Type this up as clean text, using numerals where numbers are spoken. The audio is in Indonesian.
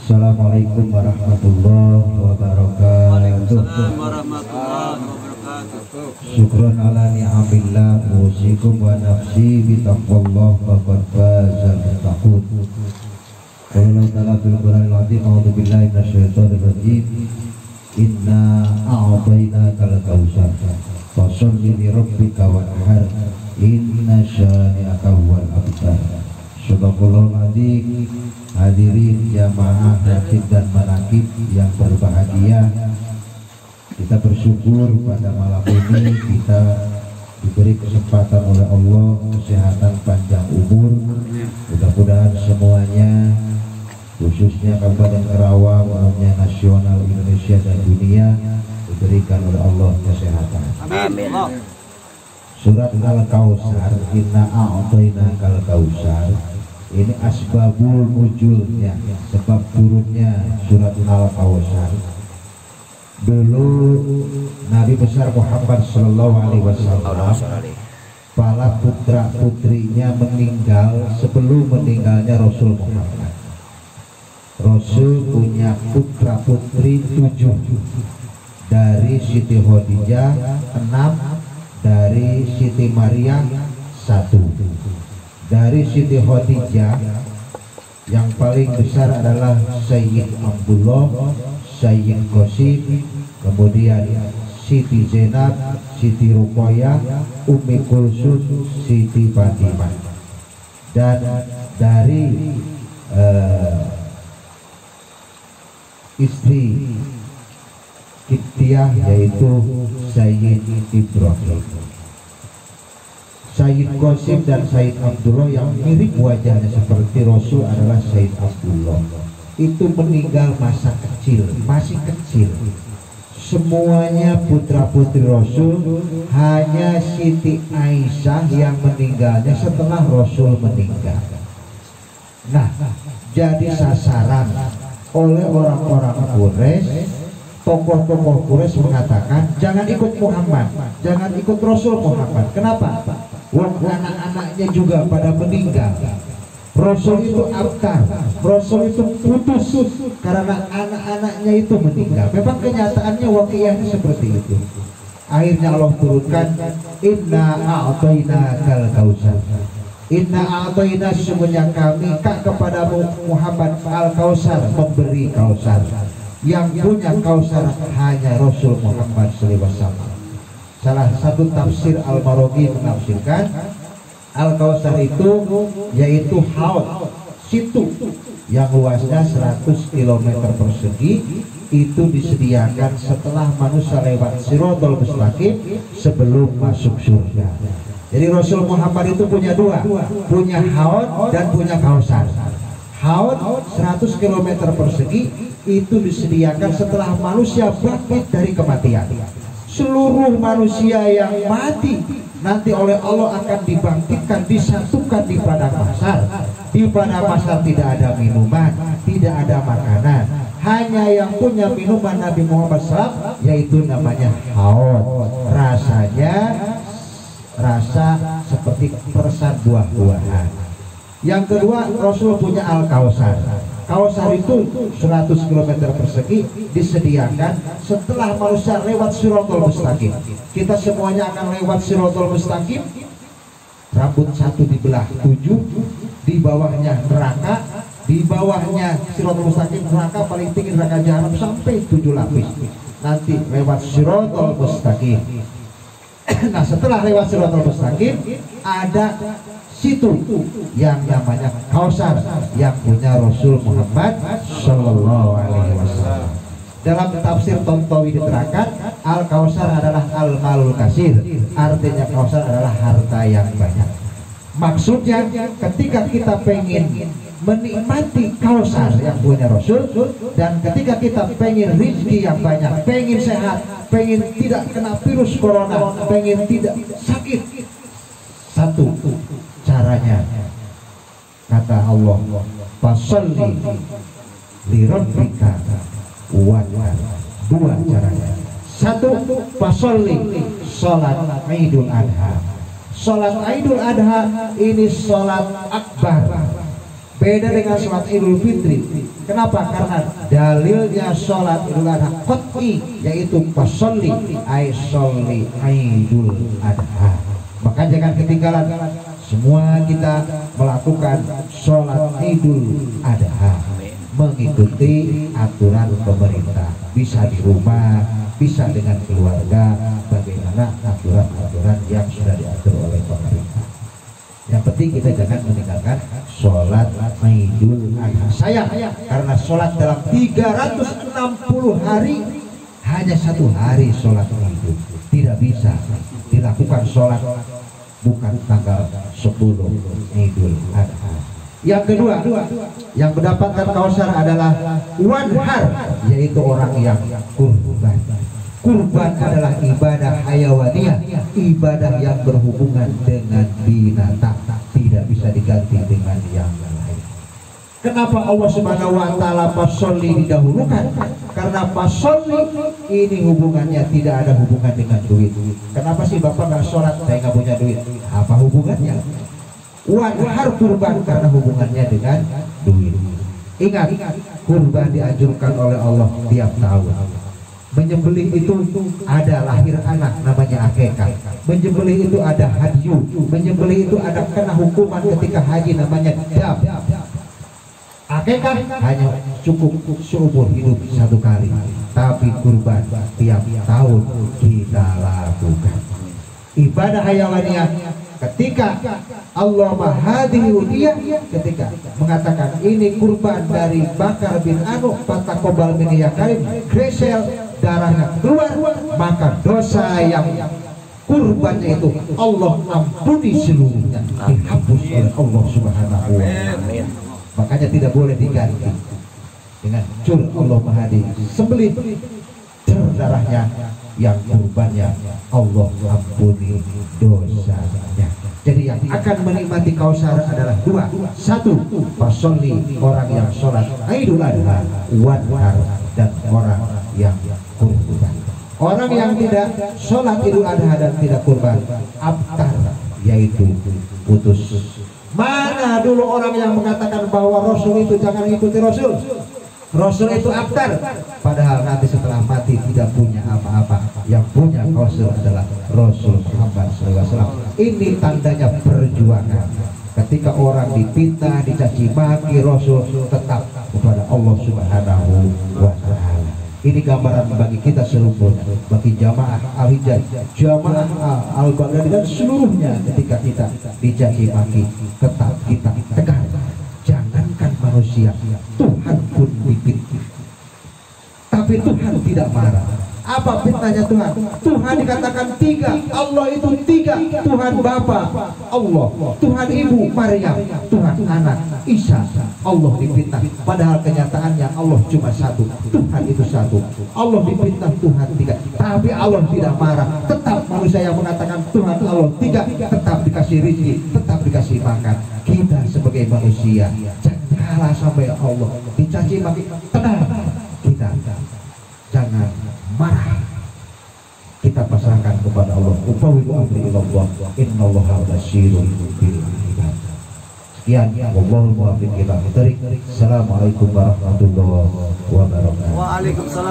Assalamualaikum warahmatullahi wabarakatuh. Waalaikumsalam warahmatullahi wabarakatuh. Syukran ala ni'amillah usikum wa nafsi bitaqwallah faqad fazal muttaqun. Qala ta'ala fil Qur'anil azim a'udzu billahi minasyaitonir rajim. Inna a'tainakal kautsar fasholli li rabbika wanhar inna syani'aka huwal abtar. Subhanallahul azim. Hadirin jamaah rakib dan manakib yang berbahagia, kita bersyukur pada malam ini kita diberi kesempatan oleh Allah kesehatan panjang umur. Mudah-mudahan semuanya, khususnya Kabupaten Karawang, umumnya nasional Indonesia dan dunia, diberikan oleh Allah kesehatan. Amin. Surat Al-Kautsar, inna a'tainakal kautsar. Ini asbabul nuzulnya, sebab turunnya surat Al-Kautsar. Dulu Nabi besar Muhammad Sallallahu Alaihi Wasallam, para putra putrinya meninggal sebelum meninggalnya Rasul Muhammad. Rasul punya putra putri 7, dari Siti Khadijah 6, dari Siti Maryam 1. Dari Siti Khadijah yang paling besar adalah Sayyid Abdullah, Sayyid Qasim, kemudian Siti Zainab, Siti Ruqayyah, Ummi Kulsum, Siti Fatimah. Dan dari istri Kiptiah yaitu Sayyid Ibrahim. Sayyid Qasim dan Sayyid Abdullah yang mirip wajahnya seperti Rasul adalah Sayyid Abdullah. Itu meninggal masa kecil, masih kecil. Semuanya putra putri Rasul, hanya Siti Aisyah yang meninggalnya setelah Rasul meninggal. Nah, jadi sasaran oleh orang-orang Quraisy. Tokoh-tokoh Quraisy mengatakan jangan ikut Muhammad, jangan ikut Rasul Muhammad. Kenapa? Wong anak-anaknya juga pada meninggal. Rasul itu abtar, Rasul itu putus karena anak-anaknya itu meninggal. Memang kenyataannya waqiahnya seperti itu. Akhirnya Allah turunkan inna a'tainakal kautsar. Inna a'taina, sesungguhnya kami kepada Muhammad al-Kautsar, memberi Kautsar. Yang punya Kautsar hanya Rasul Muhammad SAW. Salah satu tafsir Al-Maraghi menafsirkan Al-Kautsar itu yaitu haud, situ yang luasnya 100 km persegi, itu disediakan setelah manusia lewat Shirathul Mustaqim sebelum masuk surga. Jadi Rasul Muhammad itu punya dua, punya haud dan punya Kautsar. Haud 100 km persegi itu disediakan setelah manusia bangkit dari kematian. Seluruh manusia yang mati nanti oleh Allah akan dibangkitkan, disatukan di padang mahsyar. Di padang mahsyar tidak ada minuman, tidak ada makanan, hanya yang punya minuman Nabi Muhammad SAW, yaitu namanya haud. Rasanya rasa seperti persan buah-buahan. Yang kedua, Rasul punya Al-Kautsar. Kautsar itu 100 km persegi disediakan setelah manusia lewat Shirathul Mustaqim. Kita semuanya akan lewat Shirathul Mustaqim. Rambut satu dibelah 7, di bawahnya neraka, di bawahnya Shirathul Mustaqim neraka paling tinggi, neraka jahanam sampai 7 lapis. Nanti lewat Shirathul Mustaqim. Nah, setelah lewat Shirathul Mustaqim ada situ yang namanya Kautsar yang punya Rasul Muhammad Sallallahu Alaihi Wasallam. Dalam tafsir Tontowi diterangkan Al-Kautsar adalah Al-Malul Katsir, artinya Kautsar adalah harta yang banyak. Maksudnya ketika kita pengen menikmati Kautsar yang punya Rasul, dan ketika kita pengen rezeki yang banyak, pengen sehat, pengen tidak kena virus corona, pengen tidak sakit, satu caranya kata Allah, fasholli li rabbika wanhar. Dua caranya. Satu, fasholli, sholat Idul Adha. Sholat Idul Adha ini sholat akbar. Beda dengan sholat Idul Fitri. Kenapa? Karena dalilnya sholat Idul Adha qat'i, yaitu fasolli ay sholli Idul Adha. Maka jangan ketinggalan, semua kita melakukan sholat Idul Adha mengikuti aturan pemerintah, bisa di rumah, bisa dengan keluarga, bagaimana aturan-aturan yang sudah diatur oleh pemerintah. Yang penting kita jangan meninggalkan sholat Idul Adha. Sayang, karena sholat dalam 360 hari hanya 1 hari sholat Idul. Tidak bisa dilakukan sholat bukan tanggal 10 Idul Adha. Yang kedua, yang mendapatkan kausar adalah wanhar, yaitu orang yang kurban. Kurban adalah ibadah hayawaniyah, ibadah yang berhubungan dengan binatang, tidak bisa diganti dengan yang lain. Kenapa Allah Subhanahu wa taala fasolli didahulukan? Karena fasolli ini hubungannya tidak ada hubungan dengan duit. Kenapa sih Bapak nggak sholat? Saya nggak punya duit. Apa hubungannya? Wanhar kurban karena hubungannya dengan duit. Ingat, kurban dianjurkan oleh Allah tiap tahun. Menyembelih itu ada lahir anak namanya akekah. Menyembelih itu ada hadyu. Menyembelih itu ada kena hukuman ketika haji namanya dam. Akekah hanya cukup seumur hidup 1 kali, tapi kurban tiap tahun kita lakukan. Ibadah hayawaniyah ketika Allah mahadiyudiyah, ketika mengatakan ini kurban dari Bakar bin Anu fatakobal min ya karim, Gresel darahnya keluar, maka dosa yang kurbannya itu Allah ampuni seluruhnya, dihapus oleh Allah Subhanahu wa ta'ala. Makanya tidak boleh diganti dengan cur Allah mahadi, sembelih cur darahnya, yang kurbannya Allah ampuni dosanya. Jadi yang akan menikmati kausar adalah 2. 1, fasolli, orang yang sholat Idul Adha, wanhar, dan orang yang kurban. Orang yang tidak sholat Idul Adha dan tidak kurban, abtar, yaitu putus. Mana dulu orang yang mengatakan bahwa Rasul itu jangan ikuti Rasul? Rasul itu abtar, padahal nanti setelah mati tidak punya apa-apa. Yang punya kausar adalah Rasul Muhammad SAW. Ini tandanya perjuangan. Ketika orang dipitnah, dicaci maki, Rasul tetap kepada Allah Subhanahu wa ta'ala. Ini gambaran bagi kita seluruhnya, bagi jamaah Al-Hijaz, jamaah Al-Baghdadi dan seluruhnya. Ketika kita dicaci maki, tetap kita tegar. Jangankan manusia, Tuhan pun dipitnah, tapi Tuhan tidak marah. Apa fitnahnya Tuhan? Tuhan dikatakan 3, Allah itu 3, Tuhan Bapa Allah, Tuhan Ibu Maryam, Tuhan Anak Isa. Allah difitnah, padahal kenyataannya Allah cuma 1, Tuhan itu 1. Allah difitnah Tuhan 3, tapi Allah tidak marah. Tetap manusia yang mengatakan Tuhan Allah 3, tetap dikasih rezeki, tetap dikasih makan. Kita sebagai manusia jangan kalah sampai Allah dicaci maki, tenang, kita jangan marah, kita pasrahkan kepada Allah. Ufawwidu amri ilallah, innallaha basirun bil ibad. Sekian, wallahul muwaffiq ila thoriq. Assalamualaikum warahmatullahi wabarakatuh. Waalaikumsalam.